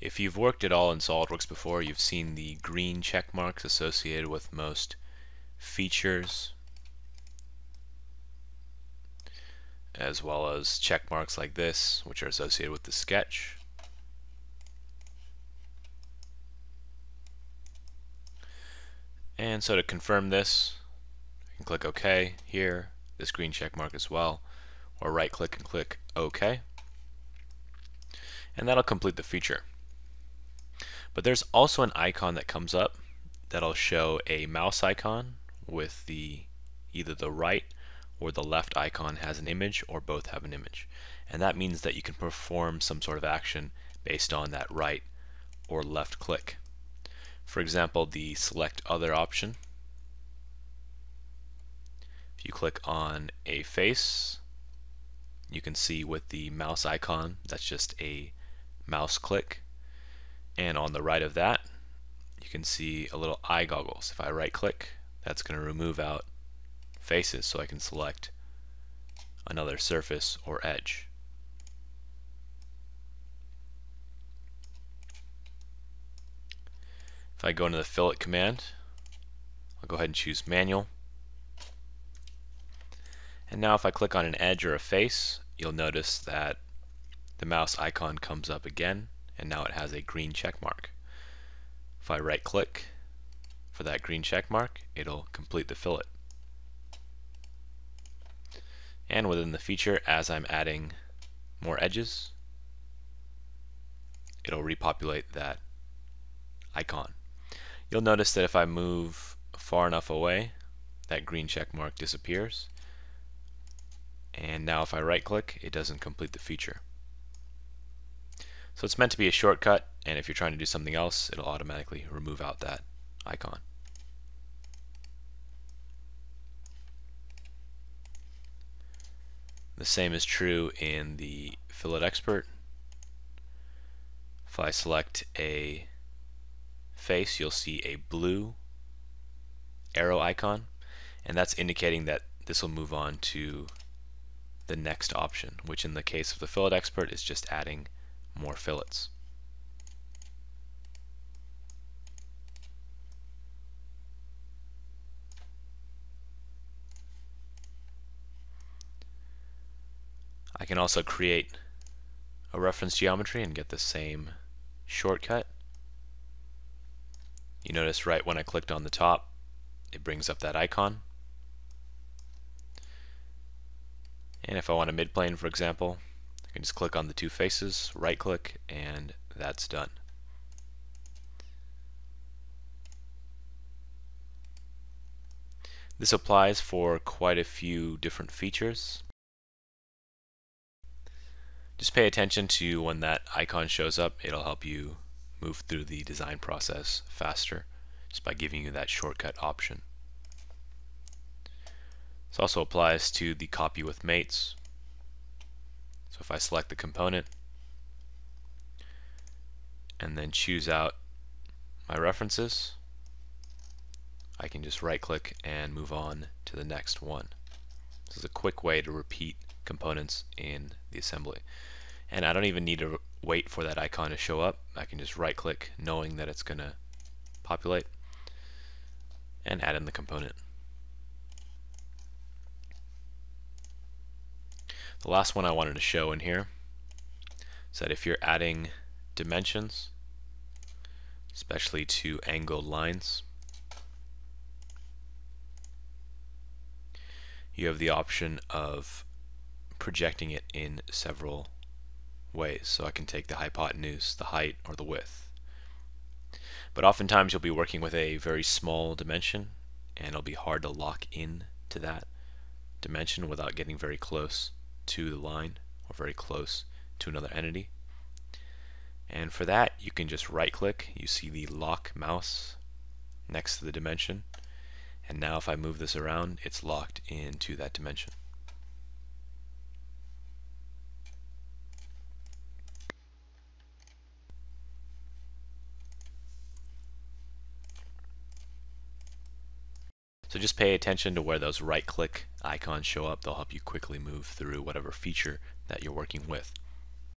If you've worked at all in SolidWorks before, you've seen the green check marks associated with most features, as well as check marks like this, which are associated with the sketch. And so to confirm this, I can click OK here, this green check mark as well, or right click and click OK, and that'll complete the feature. But there's also an icon that comes up that'll show a mouse icon with either the right or the left icon has an image, or both have an image. And that means that you can perform some sort of action based on that right or left click. For example, the select other option. If you click on a face, you can see with the mouse icon, that's just a mouse click. And on the right of that, you can see a little eye goggles. If I right click, that's going to remove out faces so I can select another surface or edge. If I go into the fillet command, I'll go ahead and choose manual. And now if I click on an edge or a face, you'll notice that the mouse icon comes up again, and now it has a green check mark. If I right click for that green check mark, it'll complete the fillet. And within the feature, as I'm adding more edges, it'll repopulate that icon. You'll notice that if I move far enough away, that green check mark disappears. And now if I right click, it doesn't complete the feature. So it's meant to be a shortcut, and if you're trying to do something else, it'll automatically remove out that icon. The same is true in the Fillet Expert. If I select a face, you'll see a blue arrow icon, and that's indicating that this will move on to the next option, which in the case of the Fillet Expert is just adding more fillets. I can also create a reference geometry and get the same shortcut. You notice right when I clicked on the top, it brings up that icon. And if I want a midplane, for example, I can just click on the two faces, right click, and that's done. This applies for quite a few different features. Just pay attention to when that icon shows up. It'll help you move through the design process faster just by giving you that shortcut option. This also applies to the copy with mates. So if I select the component and then choose out my references, I can just right click and move on to the next one. This is a quick way to repeat components in the assembly. And I don't even need to wait for that icon to show up. I can just right click knowing that it's going to populate and add in the component. The last one I wanted to show in here is that if you're adding dimensions, especially to angled lines, you have the option of projecting it in several ways. So I can take the hypotenuse, the height, or the width. But oftentimes you'll be working with a very small dimension, and it'll be hard to lock in to that dimension without getting very close to the line or very close to another entity. And for that, you can just right click. You see the lock mouse next to the dimension, and now if I move this around, it's locked into that dimension. So just pay attention to where those right click icons show up. They'll help you quickly move through whatever feature that you're working with.